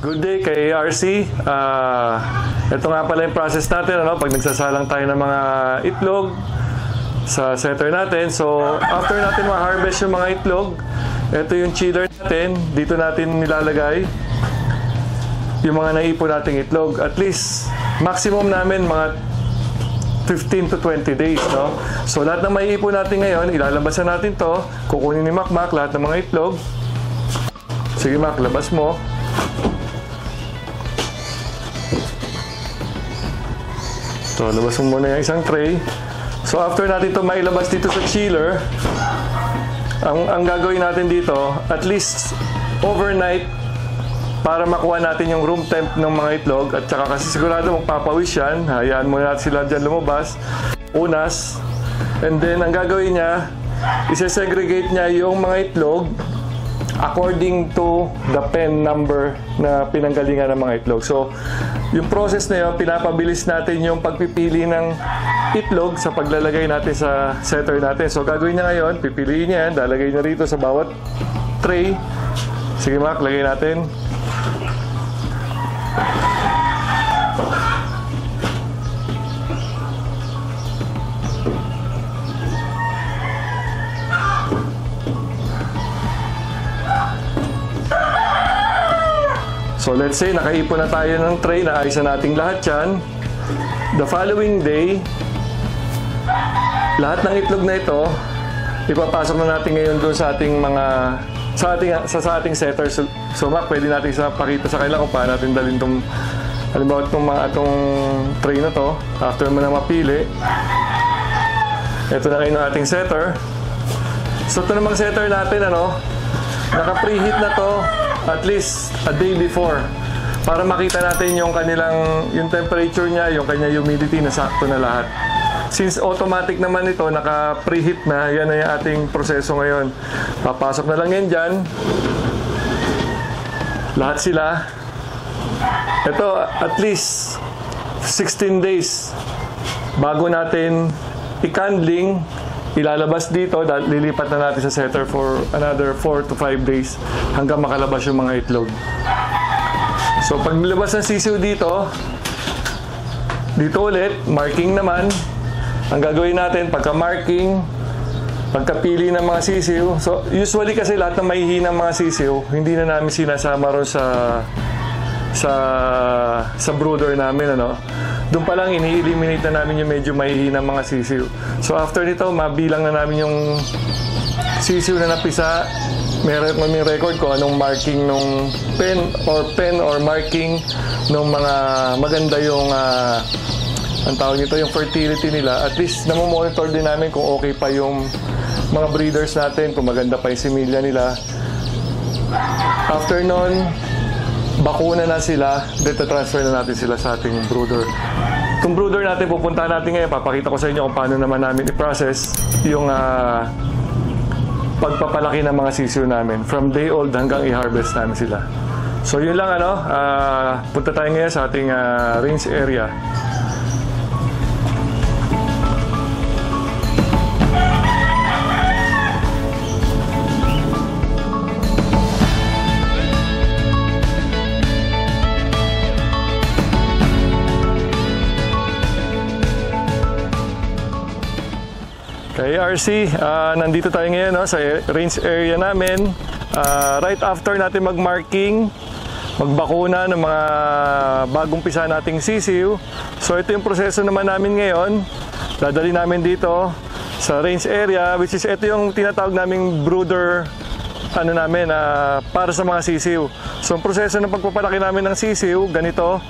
Good day kay ARC. Ito nga pala yung process natin, ano? Pag nagsasalang tayo ng mga itlog sa setter natin. So, after natin ma-harvest yung mga itlog, ito yung chiller natin. Dito natin nilalagay yung mga naipon nating itlog. At least, maximum namin mga 15 to 20 days, no? So, lahat ng maiipon natin ngayon, ilalabasan natin to. Kukunin ni Mac lahat ng mga itlog. Sige, Mac, labas mo. So, labas mo muna yung isang tray. So, after natin ito mailabas dito sa chiller, ang gagawin natin dito, at least overnight, para makuha natin yung room temp ng mga itlog. At saka kasi sigurado magpapawis yan. Hayaan muna natin sila dyan lumabas. Unas. And then, ang gagawin niya, isesegregate niya yung mga itlog according to the pen number na pinanggalingan ng mga itlog. So, yung process na yun, pinapabilis natin yung pagpipili ng itlog sa paglalagay natin sa setter natin. So, gagawin niya ngayon, pipiliin niya yan, lalagay niya rito sa bawat tray. Sige, Mac, lagay natin. So let's say nakaipon na tayo ng tray, naayos na nating lahat yan. The following day, lahat ng itlog na ito, ipapasok na natin ngayon doon sa ating mga sa ating setter. So Mac, pwede natin pakita sa kanila kung paano natin dalhin itong, halimbawa itong tray na to. After mo na mapili, ito na ngayon ang ating setter. So ito namang setter natin, naka-preheat na to at least a day before para makita natin yung yung temperature niya, yung kanya humidity na sakto na lahat. Since automatic naman ito, naka-preheat na, yan na yung ating proseso ngayon. Papasok na lang yan dyan. Lahat sila. Ito, at least 16 days bago natin i-candling, ilalabas dito, lilipat na natin sa setter for another 4 to 5 days hanggang makalabas yung mga itlog. So, pag nilabas ng sisiw dito ulit, marking naman. Ang gagawin natin, pagka-marking, pagkapili ng mga sisiw. So, usually kasi lahat ng mahihinang mga sisiw, hindi na namin sinasama ron sa brooder namin, Doon pa lang, ini-eliminate na namin yung medyo mahihinang mga sisiw. So, after nito, mabilang na namin yung sisiw na napisa. May record ko anong marking nung pen or marking nung mga maganda yung ang tawag nito, yung fertility nila. At least, namomonitor din namin kung okay pa yung mga breeders natin, kung maganda pa yung similya nila. After nun, bakuna na sila, dito transfer na natin sila sa ating brooder. Itong brooder natin, pupuntahan natin ngayon, papakita ko sa inyo kung paano naman namin i-process yung pagpapalaki ng mga sisiw namin from day old hanggang i-harvest namin sila. So yun lang, punta tayo ngayon sa ating range area. Kay RC, nandito tayo ngayon sa range area namin. Right after natin mag-marking, magbakuna ng mga bagong pisa nating sisiw. So ito yung proseso naman namin ngayon. Dadali namin dito sa range area, which is ito yung tinatawag naming brooder para sa mga sisiw. So ang proseso ng pagpapalaki namin ng sisiw, ganito.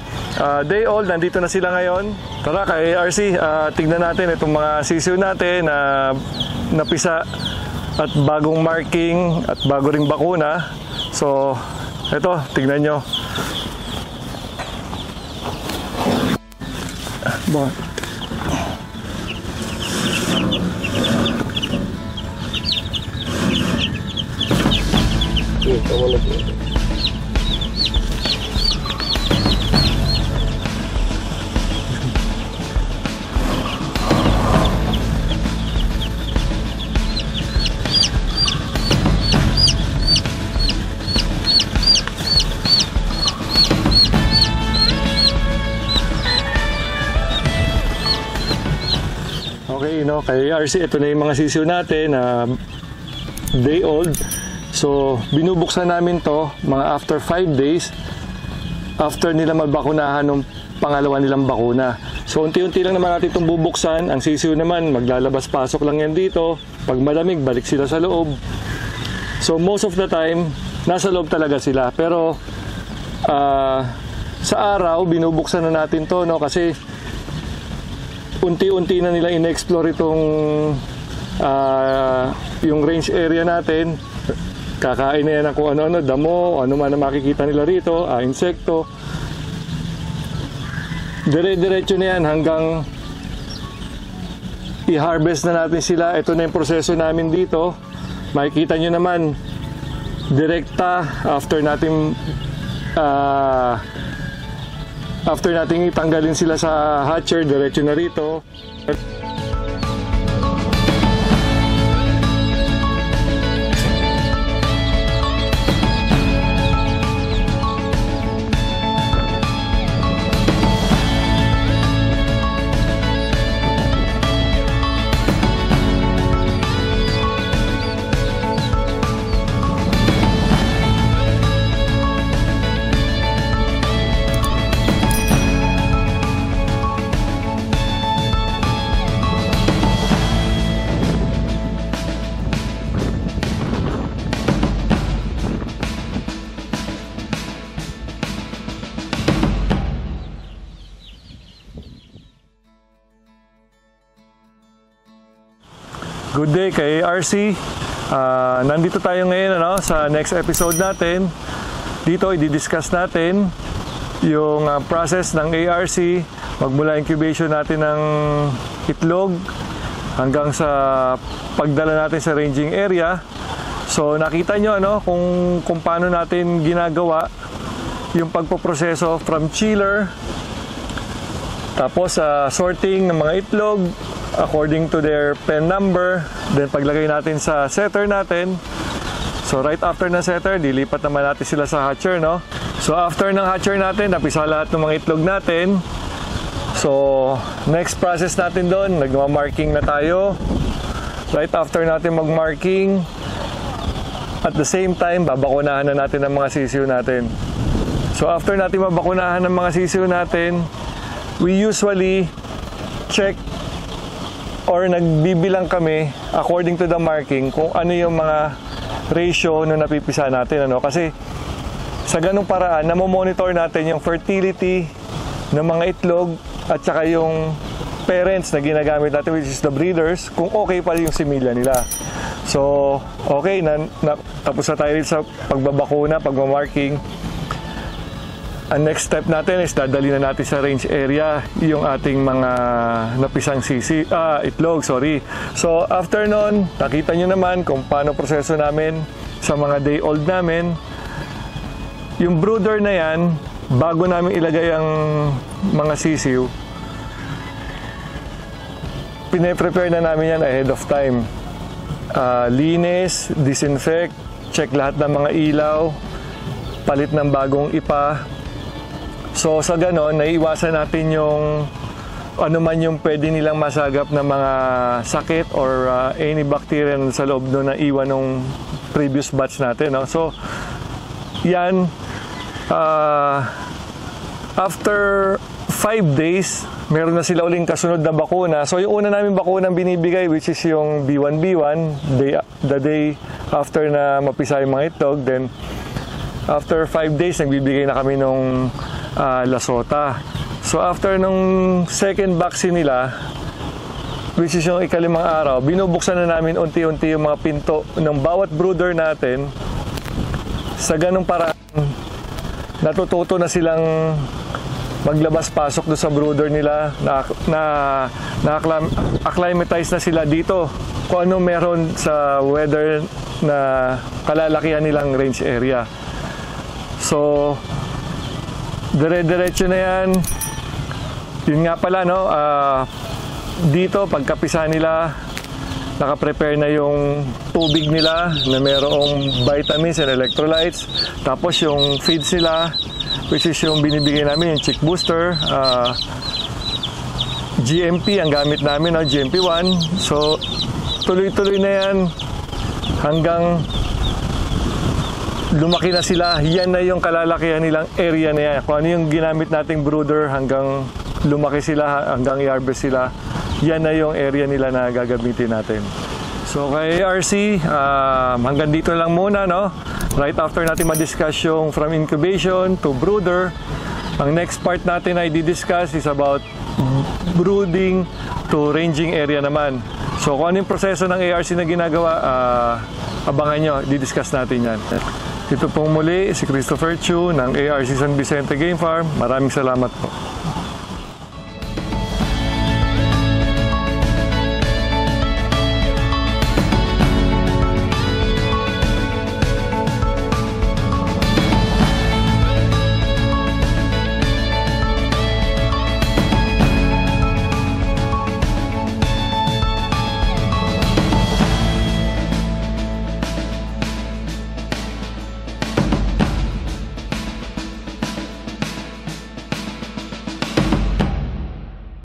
Day old, nandito na sila ngayon. Tara, kay RC, tignan natin itong mga sisiw natin na napisa at bagong marking at bago ring bakuna. So, ito, tignan nyo. kay RC, ito na yung mga sisiw natin na day old. So, binubuksan namin to mga after 5 days after nila magbakunahan ng pangalawa nilang bakuna. So, unti-unti lang naman natin itong bubuksan. Ang sisiw naman, maglalabas-pasok lang yan dito. Pag malamig, balik sila sa loob. So, most of the time, nasa loob talaga sila. Pero, sa araw, binubuksan na natin to, no? Kasi, unti-unti na nila in-explore itong yung range area natin. Kakain na yan ng kung ano-ano, damo, ano man na makikita nila rito, insekto. Dire-diretso na yan hanggang i-harvest na natin sila. Ito na yung proseso namin dito. Makikita nyo naman, direkta after natin itanggalin sila sa hatcher, diretso na rito. Good day kay RC. Nandito tayo ngayon sa next episode natin. Dito i-discuss natin yung process ng ARC magmula incubation natin ng itlog hanggang sa pagdala natin sa ranging area. So nakita nyo kung paano natin ginagawa yung pagpoproseso from chiller, tapos sorting ng mga itlog according to their pen number, then paglagay natin sa setter natin. So right after ng setter, dilipat naman natin sila sa hatcher, no? So after ng hatcher natin, napisa lahat ng mga itlog natin. So next process natin doon, nagma-marking na tayo. Right after natin mag-marking, at the same time, babakunahan na natin ang mga sisiw natin. So after natin mabakunahan ng mga sisiw natin, we usually check or nagbibilang kami according to the marking kung ano yung mga ratio na napipisa natin, kasi sa ganung paraan namo-monitor natin yung fertility ng mga itlog at saka yung parents na ginagamit natin, which is the breeders, kung okay pa yung similya nila. So okay tapos na tayo rin sa pagbabakuna, pagmamarking. Ang next step natin is dadali na natin sa range area yung ating mga napisang itlog. So after nun, nakita nyo naman kung paano proseso namin sa mga day old namin. Yung brooder na yan, bago namin ilagay ang mga sisiw, pine-prepare na namin yan ahead of time. Linis, disinfect, check lahat ng mga ilaw, palit ng bagong ipa. So sa ganon, naiiwasan natin yung ano man yung pwede nilang masagap na mga sakit or any bacteria sa loob doon na iwan ng previous batch natin. So yan, after 5 days, meron na sila uling kasunod na bakuna. So yung una namin bakunang binibigay, which is yung B1B1, the day after na mapisa yung mga itlog. Then after 5 days, nagbibigay na kami nung Lasota. So after nung second vaccine nila, which is yung ikalimang araw, binubuksan na namin unti-unti yung mga pinto ng bawat brooder natin. Sa ganung paraan, natututo na silang maglabas-pasok doon sa brooder nila, na-acclimatize na sila dito kung ano meron sa weather na kalalakihan nilang range area. So dire-diretso na yan. Yun nga pala, dito pagkapisa nila, naka-prepare na yung tubig nila na mayroong vitamins and electrolytes. Tapos yung feeds nila, which is yung binibigay namin, yung chick booster, GMP ang gamit namin, no? GMP1. So, tuloy-tuloy na yan hanggang lumaki na sila. Yan na yung kalalakihan nilang area na yan. Kung ano yung ginamit nating brooder hanggang lumaki sila, hanggang i-harvest sila, yan na yung area nila na gagamitin natin. So kay RC, hanggang dito lang muna, no? Right after natin ma-discuss yung from incubation to brooder, ang next part natin ay di-discuss is about brooding to ranging area naman. So kung ano yung proseso ng ARC na ginagawa, abangan nyo, di-discuss natin yan. Ito pong muli si Christopher Chu ng ARC San Vicente Game Farm. Maraming salamat po.